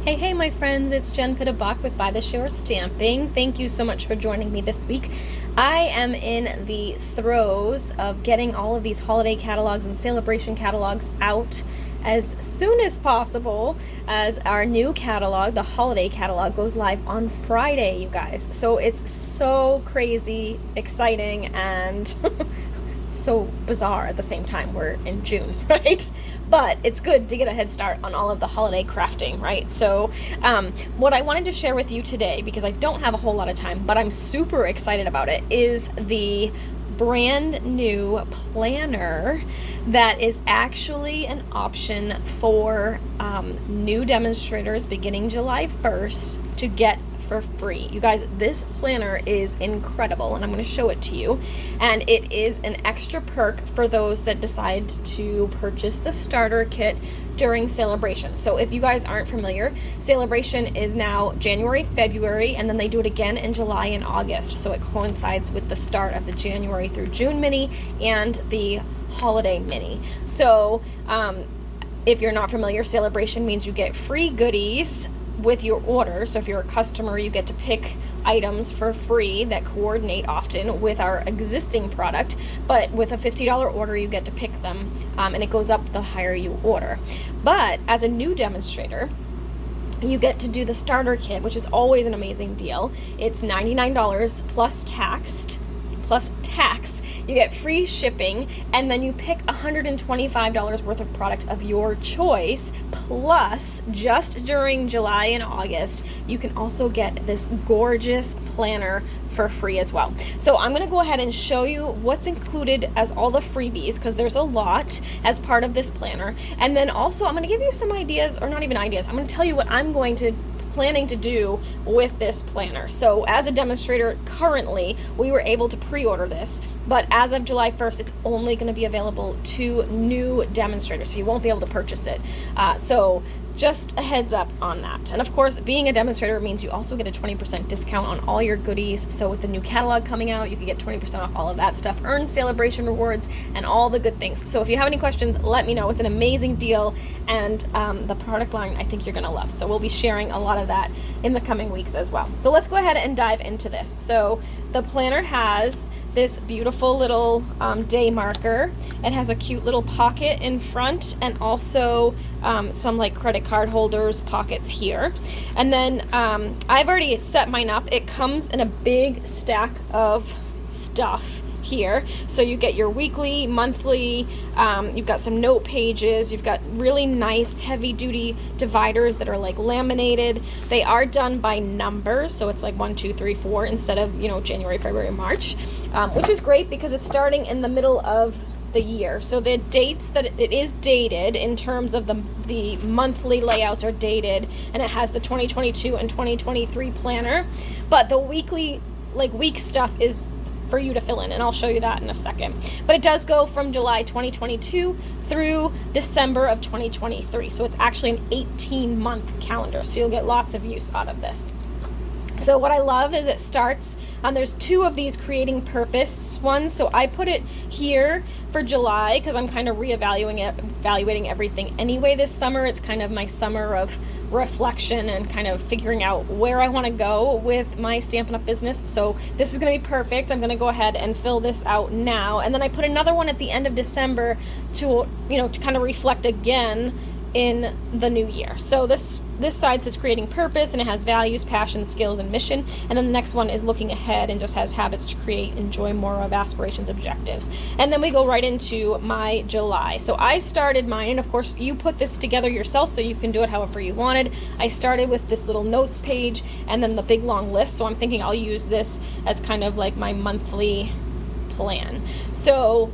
Hey, my friends, it's Jen Pittabach with By the Shore Stamping. Thank you so much for joining me this week. I am in the throes of getting all of these holiday catalogs and Sale-A-Bration catalogs out as soon as possible, as our new catalog, the holiday catalog, goes live on Friday, you guys. So it's so crazy, exciting, and so bizarre at the same time. We're in June, right? But it's good to get a head start on all of the holiday crafting, right? So what I wanted to share with you today, because I don't have a whole lot of time, but I'm super excited about it, is the brand new planner that is actually an option for new demonstrators beginning July 1st to get for free. You guys, this planner is incredible, and I'm going to show it to you. And it is an extra perk for those that decide to purchase the starter kit during Sale-A-Bration. So if you guys aren't familiar, Sale-A-Bration is now January, February, and then they do it again in July and August. So it coincides with the start of the January through June mini and the holiday mini. So if you're not familiar, Sale-A-Bration means you get free goodies with your order. So if you're a customer, you get to pick items for free that coordinate often with our existing product, but with a $50 order you get to pick them, and it goes up the higher you order. But as a new demonstrator, you get to do the starter kit, which is always an amazing deal. It's $99 plus tax. You get free shipping, and then you pick $125 worth of product of your choice. Plus, just during July and August, you can also get this gorgeous planner for free as well. So I'm going to go ahead and show you what's included as all the freebies, because there's a lot as part of this planner. And then also I'm going to give you some ideas, or not even ideas, I'm going to tell you what I'm planning to do with this planner. So as a demonstrator currently, we were able to pre-order this, but as of July 1st, it's only going to be available to new demonstrators, so you won't be able to purchase it. So just a heads up on that. And of course, being a demonstrator means you also get a 20% discount on all your goodies. So with the new catalog coming out, you can get 20% off all of that stuff, earn Sale-A-Bration rewards, and all the good things. So if you have any questions, let me know. It's an amazing deal, and the product line I think you're gonna love. So we'll be sharing a lot of that in the coming weeks as well. So let's go ahead and dive into this. So the planner has this beautiful little day marker. It has a cute little pocket in front, and also some like credit card holders pockets here. And then I've already set mine up. It comes in a big stack of stuff here. So you get your weekly, monthly, you've got some note pages, you've got really nice heavy duty dividers that are like laminated. They are done by numbers, so it's like 1, 2, 3, 4 instead of, January, February, March, which is great because it's starting in the middle of the year. So the dates that it is dated in terms of the monthly layouts are dated, and it has the 2022 and 2023 planner, but the weekly, like week stuff is for you to fill in, and I'll show you that in a second. But it does go from July 2022 through December of 2023. So it's actually an 18-month calendar. So you'll get lots of use out of this. So what I love is it starts, there's 2 of these creating purpose ones. So I put it here for July because I'm kind of evaluating everything anyway this summer. It's kind of my summer of reflection and kind of figuring out where I want to go with my Stampin' Up! Business. So this is going to be perfect. I'm going to go ahead and fill this out now. And then I put another one at the end of December to kind of reflect again in the new year. So this side says creating purpose, and it has values, passion, skills, and mission. And then the next one is looking ahead and just has habits to create, enjoy more of, aspirations, objectives. And then we go right into my July. So I started mine, and of course you put this together yourself, so you can do it however you wanted. I started with this little notes page and then the big long list. So I'm thinking I'll use this as kind of like my monthly plan. So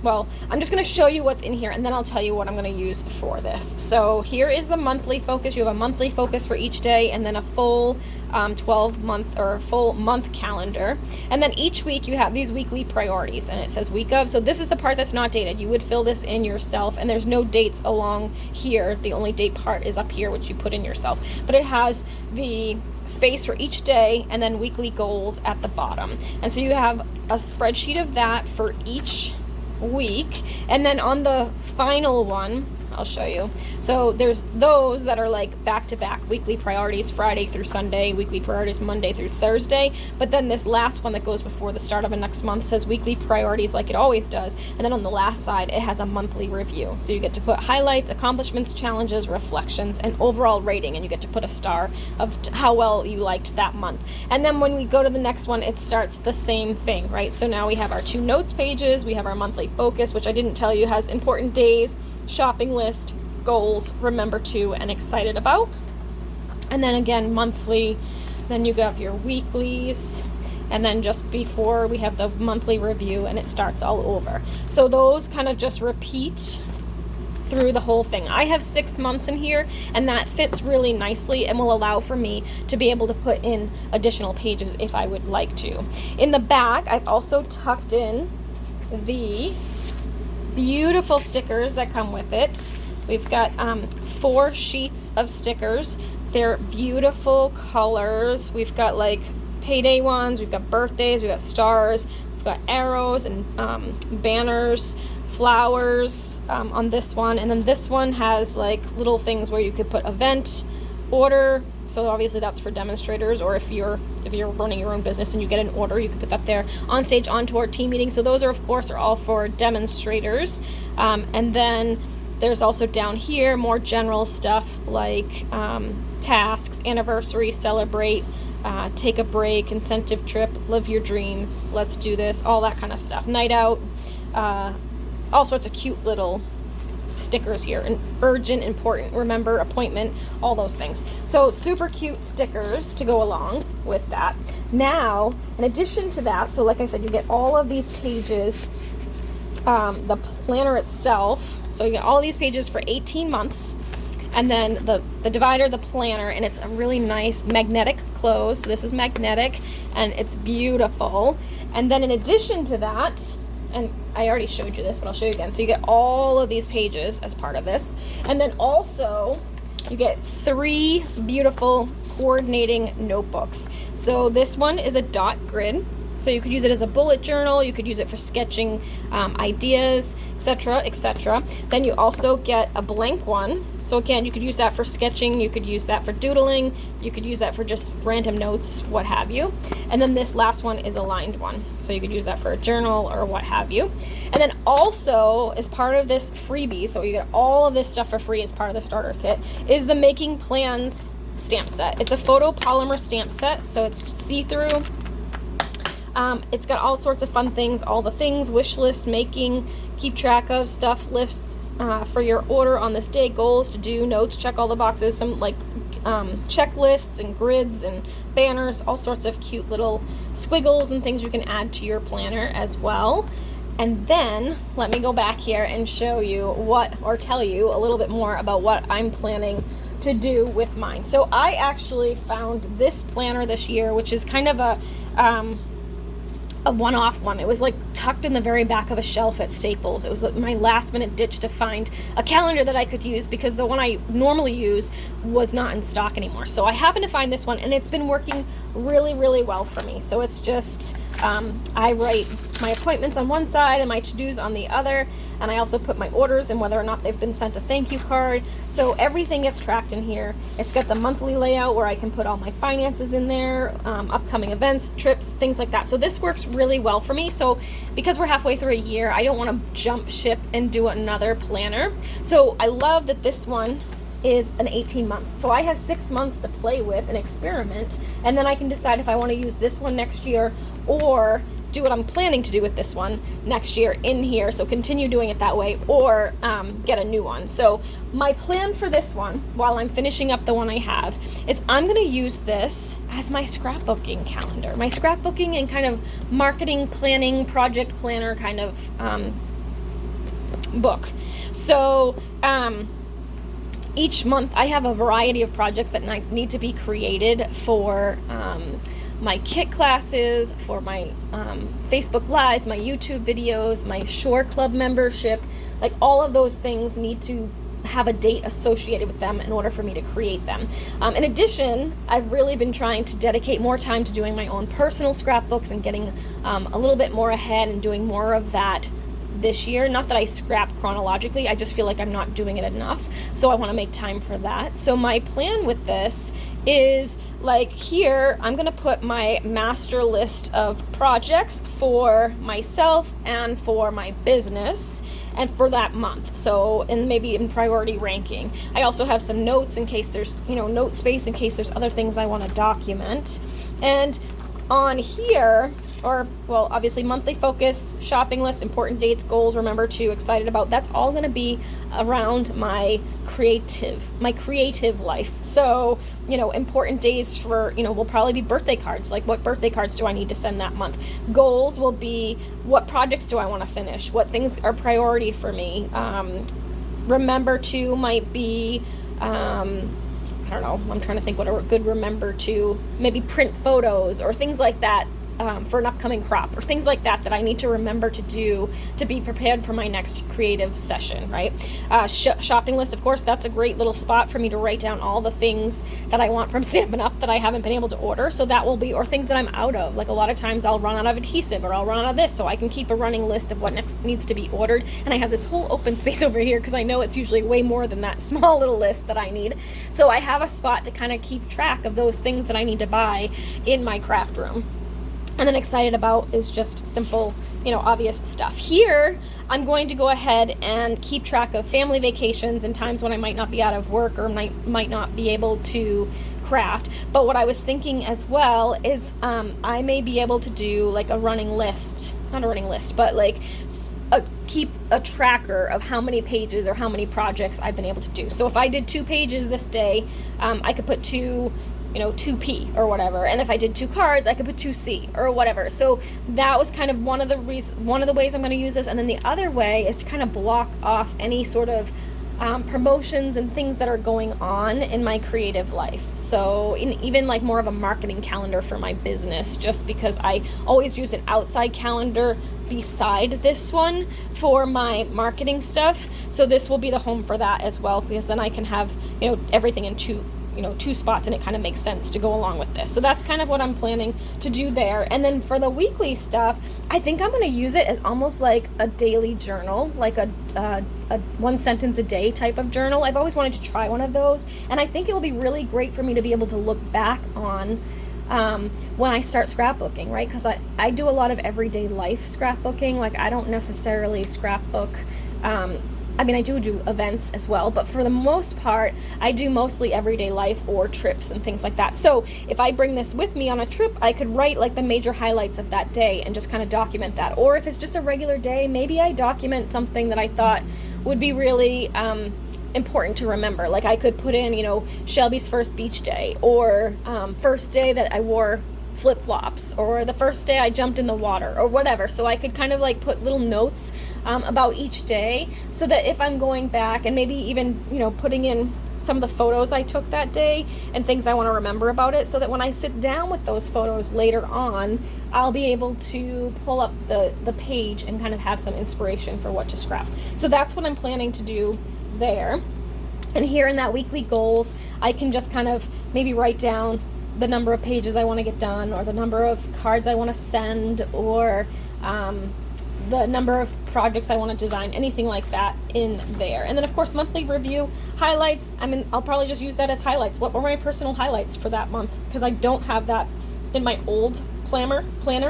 well, I'm just going to show you what's in here, and then I'll tell you what I'm going to use for this. So here is the monthly focus. You have a monthly focus for each day, and then a full 12-month or full month calendar. And then each week you have these weekly priorities, and it says week of. So this is the part that's not dated. You would fill this in yourself, and there's no dates along here. The only date part is up here, which you put in yourself. But it has the space for each day and then weekly goals at the bottom. And so you have a spreadsheet of that for each week, and then on the final one I'll show you. So there's those that are like back-to-back weekly priorities, Friday through Sunday, weekly priorities Monday through Thursday. But then this last one that goes before the start of a next month says weekly priorities like it always does. And then on the last side, it has a monthly review. So you get to put highlights, accomplishments, challenges, reflections, and overall rating. And you get to put a star of how well you liked that month. And then when we go to the next one, it starts the same thing, right? So now we have our 2 notes pages, we have our monthly focus, which I didn't tell you has important days, shopping list, goals, remember to, and excited about. And then again, monthly, then you have your weeklies, and then just before we have the monthly review, and it starts all over. So those kind of just repeat through the whole thing. I have 6 months in here, and that fits really nicely and will allow for me to be able to put in additional pages if I would like to. In the back, I've also tucked in the beautiful stickers that come with it. We've got 4 sheets of stickers. They're beautiful colors. We've got like payday ones, we've got birthdays, we've got stars, we've got arrows and banners, flowers on this one. And then this one has like little things where you could put event, order. So obviously that's for demonstrators, or if you're running your own business and you get an order, you can put that there. On stage, on tour, team meeting. So those are, of course, are all for demonstrators. And then there's also down here more general stuff like tasks, anniversary, celebrate, take a break, incentive trip, live your dreams, let's do this, all that kind of stuff. Night out, all sorts of cute little stickers here, and urgent, important, remember, appointment, all those things. So super cute stickers to go along with that. Now, in addition to that, so like I said, you get all of these pages, the planner itself. So you get all these pages for 18 months, and then the divider, the planner, and it's a really nice magnetic close. So this is magnetic, and it's beautiful. And then in addition to that, and I already showed you this, but I'll show you again. So you get all of these pages as part of this. And then also you get 3 beautiful coordinating notebooks. So this one is a dot grid. So you could use it as a bullet journal, you could use it for sketching ideas, etc., etc. Then you also get a blank one. So again, you could use that for sketching, you could use that for doodling, you could use that for just random notes, what have you. And then this last one is a lined one. So you could use that for a journal or what have you. And then also, as part of this freebie, so you get all of this stuff for free as part of the starter kit, is the Making Plans stamp set. It's a photopolymer stamp set, so it's see-through. It's got all sorts of fun things, all the things, wish list making, keep track of stuff, lists for your order on this day, goals to do, notes, check all the boxes, some like checklists and grids and banners, all sorts of cute little squiggles and things you can add to your planner as well. And then let me go back here and show you or tell you a little bit more about what I'm planning to do with mine. So I actually found this planner this year, which is kind of a one-off one. It was like tucked in the very back of a shelf at Staples. It was my last minute ditch to find a calendar that I could use because the one I normally use was not in stock anymore. So I happened to find this one, and it's been working really, really well for me. So it's just, I write my appointments on one side and my to-dos on the other, and I also put my orders and whether or not they've been sent a thank you card. So everything gets tracked in here. It's got the monthly layout where I can put all my finances in there, upcoming events, trips, things like that. So this works really well for me. So because we're halfway through a year, I don't want to jump ship and do another planner. So I love that this one is an 18 months. So I have 6 months to play with and experiment, and then I can decide if I want to use this one next year or do what I'm planning to do with this one next year in here, so continue doing it that way, or get a new one. So my plan for this one, while I'm finishing up the one I have, is I'm going to use this as my scrapbooking calendar, my scrapbooking and kind of marketing planning, project planner kind of book. So each month I have a variety of projects that need to be created for my kit classes, for my Facebook Lives, my YouTube videos, my Shore Club membership. Like all of those things need to have a date associated with them in order for me to create them. In addition, I've really been trying to dedicate more time to doing my own personal scrapbooks and getting a little bit more ahead and doing more of that this year. Not that I scrap chronologically, I just feel like I'm not doing it enough, so I want to make time for that. So my plan with this is, like, here I'm gonna put my master list of projects for myself and for my business and for that month, so, and maybe in priority ranking. I also have some notes in case there's, note space in case there's other things I want to document. And on here, or, well, obviously monthly focus, shopping list, important dates, goals, remember to, excited about, that's all going to be around my creative life. So, important days for, will probably be birthday cards. Like, what birthday cards do I need to send that month? Goals will be, what projects do I want to finish? What things are priority for me? Remember to might be, I don't know, I'm trying to think what a good remember to, maybe print photos or things like that, for an upcoming crop, or things like that I need to remember to do to be prepared for my next creative session, right? Shopping list, of course, that's a great little spot for me to write down all the things that I want from Stampin' Up that I haven't been able to order. So that will be, or things that I'm out of. Like, a lot of times I'll run out of adhesive, or I'll run out of this, so I can keep a running list of what next needs to be ordered. And I have this whole open space over here because I know it's usually way more than that small little list that I need. So I have a spot to kind of keep track of those things that I need to buy in my craft room. And then excited about is just simple, obvious stuff. Here, I'm going to go ahead and keep track of family vacations and times when I might not be out of work or might not be able to craft. But what I was thinking as well is I may be able to do like a running list, not a running list, but like keep a tracker of how many pages or how many projects I've been able to do. So if I did 2 pages this day, I could put 2P or whatever, and if I did 2 cards, I could put 2C or whatever. So that was kind of one of the ways I'm going to use this. And then the other way is to kind of block off any sort of promotions and things that are going on in my creative life. So even like more of a marketing calendar for my business, just because I always use an outside calendar beside this one for my marketing stuff. So this will be the home for that as well, because then I can have everything in two spots, and it kind of makes sense to go along with this. So that's kind of what I'm planning to do there. And then for the weekly stuff, I think I'm going to use it as almost like a daily journal, like a 1 sentence a day type of journal. I've always wanted to try one of those, and I think it will be really great for me to be able to look back on when I start scrapbooking, right? Because I do a lot of everyday life scrapbooking. Like, I don't necessarily scrapbook I do events as well, but for the most part, I do mostly everyday life or trips and things like that. So if I bring this with me on a trip, I could write like the major highlights of that day and just kind of document that. Or if it's just a regular day, maybe I document something that I thought would be really important to remember. Like, I could put in, Shelby's first beach day, or first day that I wore flip-flops, or the first day I jumped in the water, or whatever. So I could kind of like put little notes about each day, so that if I'm going back and maybe even putting in some of the photos I took that day and things I want to remember about it, so that when I sit down with those photos later on, I'll be able to pull up the page and kind of have some inspiration for what to scrap. So that's what I'm planning to do there. And here in that weekly goals, I can just kind of maybe write down the number of pages I want to get done, or the number of cards I want to send, or the number of projects I want to design, anything like that in there. And then of course, monthly review, highlights. I'll probably just use that as highlights. What were my personal highlights for that month? Because I don't have that in my old my planner,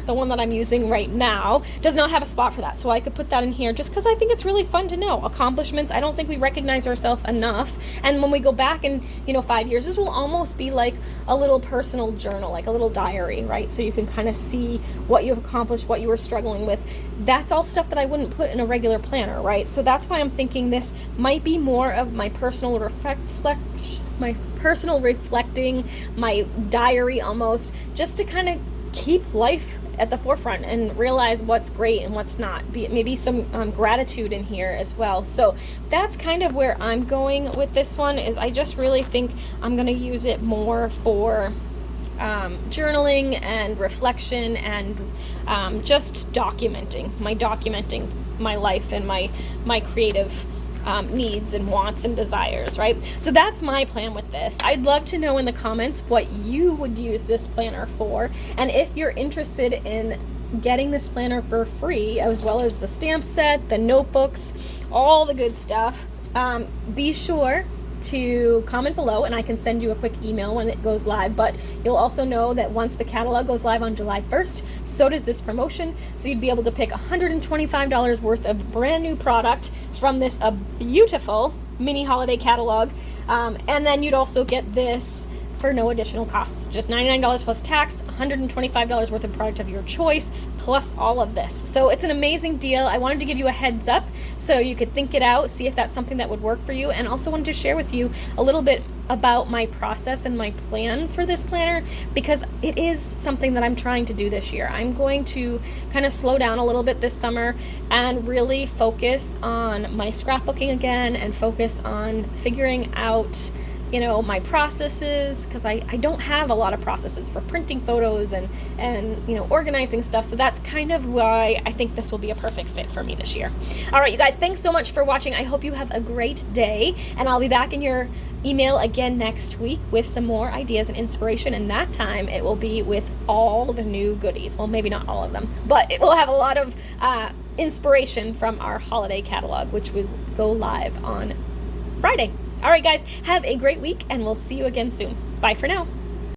the one that I'm using right now, does not have a spot for that. So I could put that in here just because I think it's really fun to know. Accomplishments, I don't think we recognize ourselves enough. And when we go back in, 5 years, this will almost be like a little personal journal, like a little diary, right? So you can kind of see what you've accomplished, what you were struggling with. That's all stuff that I wouldn't put in a regular planner, right? So that's why I'm thinking this might be more of my personal reflecting, my diary almost, just to kind of keep life at the forefront and realize what's great and what's not. Maybe some gratitude in here as well. So that's kind of where I'm going with this one. Is I just really think I'm going to use it more for journaling and reflection, and just documenting my life and my creative needs and wants and desires, right? So that's my plan with this. I'd love to know in the comments what you would use this planner for, and if you're interested in getting this planner for free, as well as the stamp set, the notebooks, all the good stuff, be sure to comment below and I can send you a quick email when it goes live. But you'll also know that once the catalog goes live on July 1st, so does this promotion. So you'd be able to pick $125 worth of brand new product from this beautiful mini holiday catalog. And then you'd also get this for no additional costs. Just $99 plus tax, $125 worth of product of your choice, plus all of this. So it's an amazing deal. I wanted to give you a heads up so you could think it out, see if that's something that would work for you, and also wanted to share with you a little bit about my process and my plan for this planner, because it is something that I'm trying to do this year. I'm going to kind of slow down a little bit this summer and really focus on my scrapbooking again and focus on figuring out my processes, because I don't have a lot of processes for printing photos and organizing stuff. So that's kind of why I think this will be a perfect fit for me this year. All right, you guys, thanks so much for watching. I hope you have a great day, and I'll be back in your email again next week with some more ideas and inspiration, and that time it will be with all the new goodies. Well, maybe not all of them, but it will have a lot of inspiration from our holiday catalog, which will go live on Friday. All right, guys, have a great week, and we'll see you again soon. Bye for now.